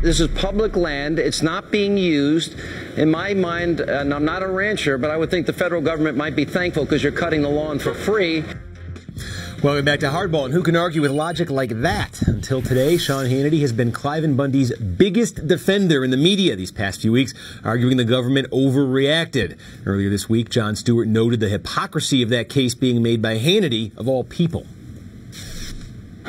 This is public land. It's not being used. In my mind, and I'm not a rancher, but I would think the federal government might be thankful because you're cutting the lawn for free. Welcome back to Hardball, and who can argue with logic like that? Until today, Sean Hannity has been Cliven Bundy's biggest defender in the media these past few weeks, arguing the government overreacted. Earlier this week, Jon Stewart noted the hypocrisy of that case being made by Hannity, of all people.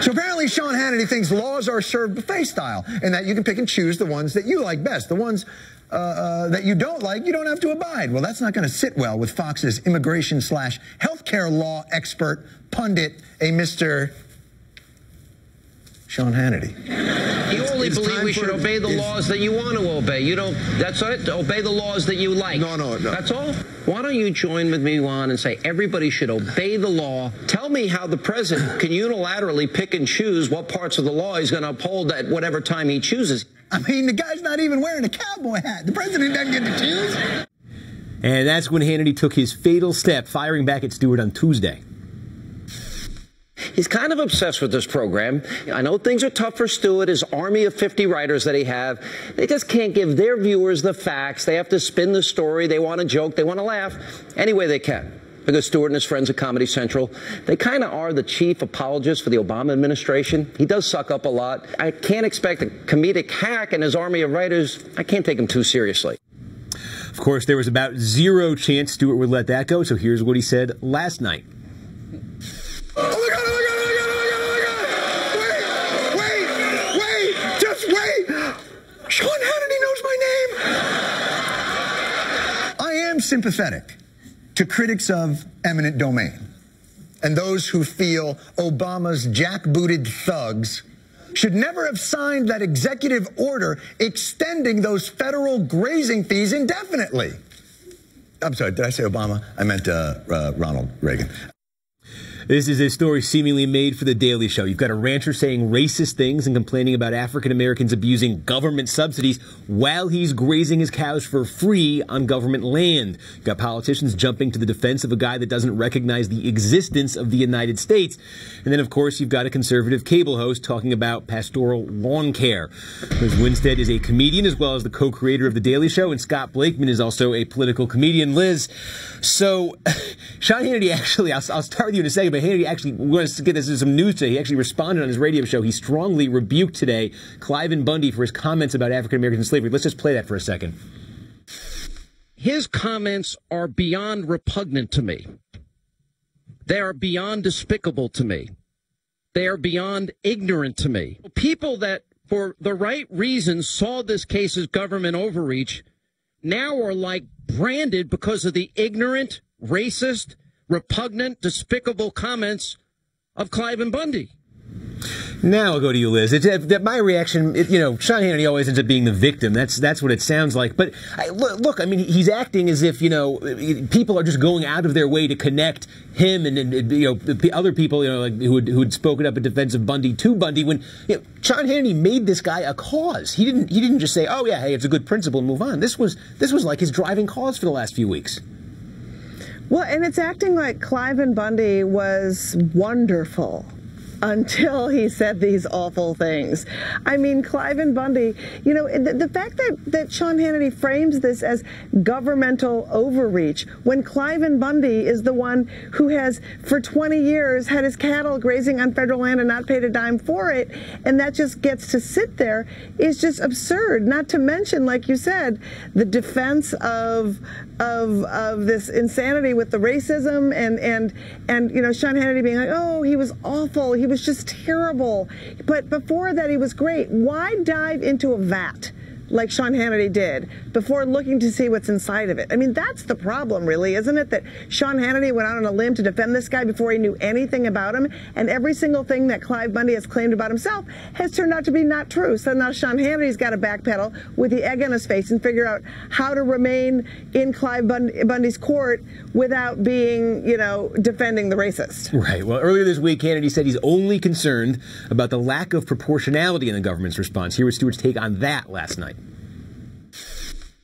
So apparently Sean Hannity thinks laws are served buffet style, and that you can pick and choose the ones that you like best. The ones that you don't like, you don't have to abide. Well, that's not going to sit well with Fox's immigration/healthcare law expert, pundit, a Mr. Sean Hannity. You only believe we should obey the laws that you want to obey. You don't, that's it? Obey the laws that you like. No. That's all? Why don't you join with me, Juan, and say everybody should obey the law? Tell me how the president can unilaterally pick and choose what parts of the law he's going to uphold at whatever time he chooses. I mean, the guy's not even wearing a cowboy hat. The president doesn't get to choose. And that's when Hannity took his fatal step, firing back at Stewart on Tuesday. He's kind of obsessed with this program. I know things are tough for Stewart, his army of 50 writers that he have. They just can't give their viewers the facts. They have to spin the story. They want to joke. They want to laugh any way they can. Because Stewart and his friends at Comedy Central, they kind of are the chief apologists for the Obama administration. He does suck up a lot. I can't expect a comedic hack and his army of writers. I can't take him too seriously. Of course, there was about zero chance Stewart would let that go, so here's what he said last night. Oh my God, wait, just wait. Sean Hannity knows my name. I am sympathetic to critics of eminent domain and those who feel Obama's jackbooted thugs should never have signed that executive order extending those federal grazing fees indefinitely. I'm sorry, did I say Obama? I meant Ronald Reagan. This is a story seemingly made for The Daily Show. You've got a rancher saying racist things and complaining about African Americans abusing government subsidies while he's grazing his cows for free on government land. You've got politicians jumping to the defense of a guy that doesn't recognize the existence of the United States. And then, of course, you've got a conservative cable host talking about pastoral lawn care. Liz Winstead is a comedian as well as the co-creator of The Daily Show, and Scott Blakeman is also a political comedian. Liz, so Sean Hannity actually, I'll start with you in a second, but Hannity actually, we're going to get this as some news today. He actually responded on his radio show. He strongly rebuked today Cliven Bundy for his comments about African Americans and slavery. Let's just play that for a second. His comments are beyond repugnant to me. They are beyond despicable to me. They are beyond ignorant to me. People that, for the right reasons, saw this case as government overreach now are like branded because of the ignorant, racist, repugnant, despicable comments of Cliven Bundy. Now I'll go to you, Liz. My reaction, Sean Hannity always ends up being the victim. That's what it sounds like. But look, I mean, he's acting as if, people are just going out of their way to connect him and other people, like who had spoken up in defense of Bundy to Bundy when, Sean Hannity made this guy a cause. He didn't just say, oh yeah, hey, it's a good principle and move on. This was like his driving cause for the last few weeks. Well, and it's acting like Cliven Bundy was wonderful until he said these awful things. I mean, Cliven Bundy, the fact that Sean Hannity frames this as governmental overreach, when Cliven Bundy is the one who has, for 20 years, had his cattle grazing on federal land and not paid a dime for it, and that just gets to sit there, is just absurd. Not to mention, like you said, the defense of this insanity with the racism and Sean Hannity being like, oh, he was awful, he was just terrible. But before that, he was great. Why dive into a vat like Sean Hannity did before looking to see what's inside of it? I mean, that's the problem, really, isn't it? That Sean Hannity went out on a limb to defend this guy before he knew anything about him, and every single thing that Cliven Bundy has claimed about himself has turned out to be not true. So now Sean Hannity's got to backpedal with the egg on his face and figure out how to remain in Cliven Bundy's court without being, defending the racist. Right. Well, earlier this week, Hannity said he's only concerned about the lack of proportionality in the government's response. Here was Stewart's take on that last night.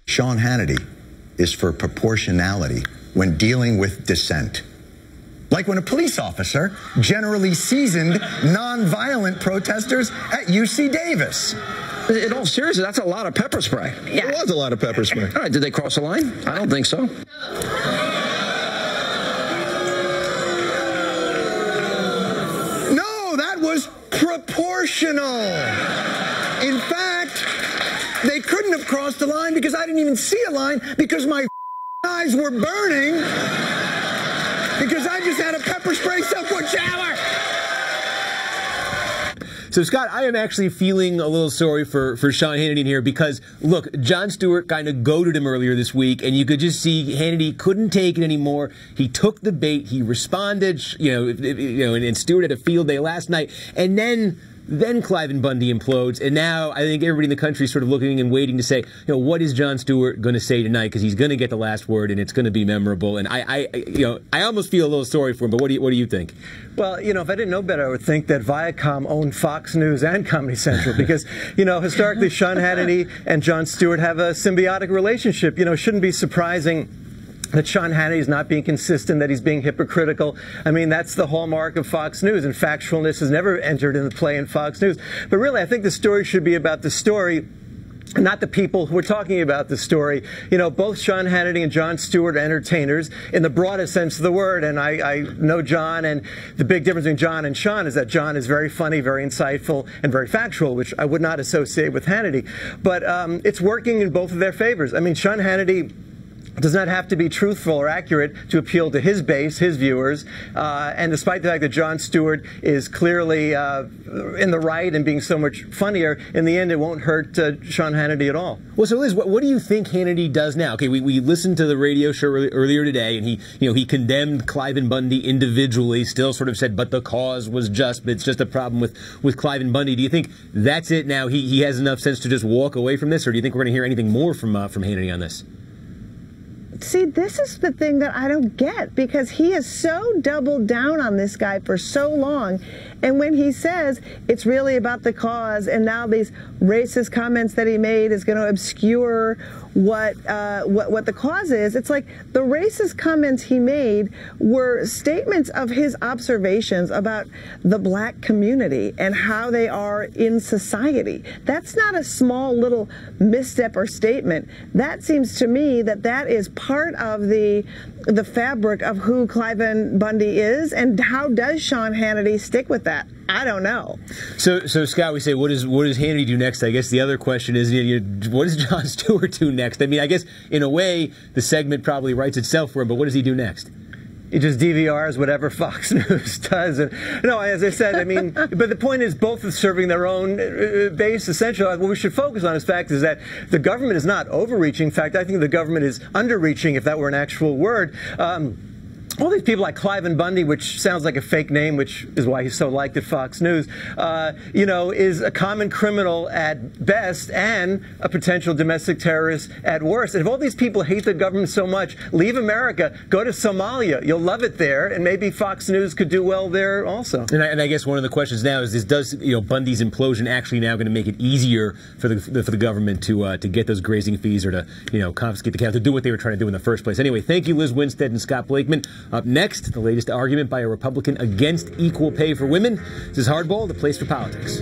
Sean Hannity is for proportionality when dealing with dissent. Like when a police officer generally seasoned nonviolent protesters at UC Davis. In all seriousness, that's a lot of pepper spray. Yeah. It was a lot of pepper spray. All right, did they cross the line? I don't think so. No, that was proportional. In fact, they couldn't have crossed the line because I didn't even see a line because my eyes were burning because I just had a pepper spray soaked shower. So, Scott, I am actually feeling a little sorry for Sean Hannity in here because, look, Jon Stewart kind of goaded him earlier this week, and you could just see Hannity couldn't take it anymore. He took the bait. He responded, and Stewart had a field day last night. And then Cliven Bundy implodes, and now I think everybody in the country is sort of looking and waiting to say, what is Jon Stewart going to say tonight? Because he's going to get the last word, and it's going to be memorable. And I almost feel a little sorry for him. But what do you think? Well, if I didn't know better, I would think that Viacom owned Fox News and Comedy Central because, historically, Sean Hannity and Jon Stewart have a symbiotic relationship. It shouldn't be surprising that Sean Hannity is not being consistent, that he's being hypocritical. I mean, that's the hallmark of Fox News, and factualness has never entered into play in Fox News. But really, I think the story should be about the story, not the people who are talking about the story. Both Sean Hannity and Jon Stewart are entertainers in the broadest sense of the word, and I know Jon, and the big difference between Jon and Sean is that Jon is very funny, very insightful, and very factual, which I would not associate with Hannity. But it's working in both of their favors. I mean, Sean Hannity does not have to be truthful or accurate to appeal to his base, his viewers. And despite the fact that Jon Stewart is clearly in the right and being so much funnier, in the end it won't hurt Sean Hannity at all. Well, so Liz, what do you think Hannity does now? Okay, we listened to the radio show earlier today, and he condemned Cliven Bundy individually, still sort of said, but the cause was just, but it's just a problem with Cliven Bundy. Do you think that's it now? He has enough sense to just walk away from this, or do you think we're going to hear anything more from Hannity on this? See, this is the thing that I don't get, because he has so doubled down on this guy for so long. And when he says it's really about the cause, and now these racist comments that he made is going to obscure what the cause is, it's like the racist comments he made were statements of his observations about the black community and how they are in society. That's not a small little misstep or statement. That seems to me that is part of the fabric of who Cliven Bundy is, and how does Sean Hannity stick with that? I don't know. So Scott, we say, what does Hannity do next? I guess the other question is, what does Jon Stewart do next? I mean, I guess in a way the segment probably writes itself for him, but what does he do next? He just DVRs whatever Fox News does. And, as I said, I mean, but the point is both are serving their own base, essentially. What we should focus on is that the government is not overreaching. In fact, I think the government is underreaching, if that were an actual word. All these people like Cliven Bundy, which sounds like a fake name, which is why he's so liked at Fox News, is a common criminal at best and a potential domestic terrorist at worst. And if all these people hate the government so much, leave America, go to Somalia. You'll love it there, and maybe Fox News could do well there also. And I guess one of the questions now is does Bundy's implosion actually now going to make it easier for the government to get those grazing fees, or to confiscate the cattle, to do what they were trying to do in the first place? Anyway, thank you, Liz Winstead and Scott Blakeman. Up next, the latest argument by a Republican against equal pay for women. This is Hardball, the place for politics.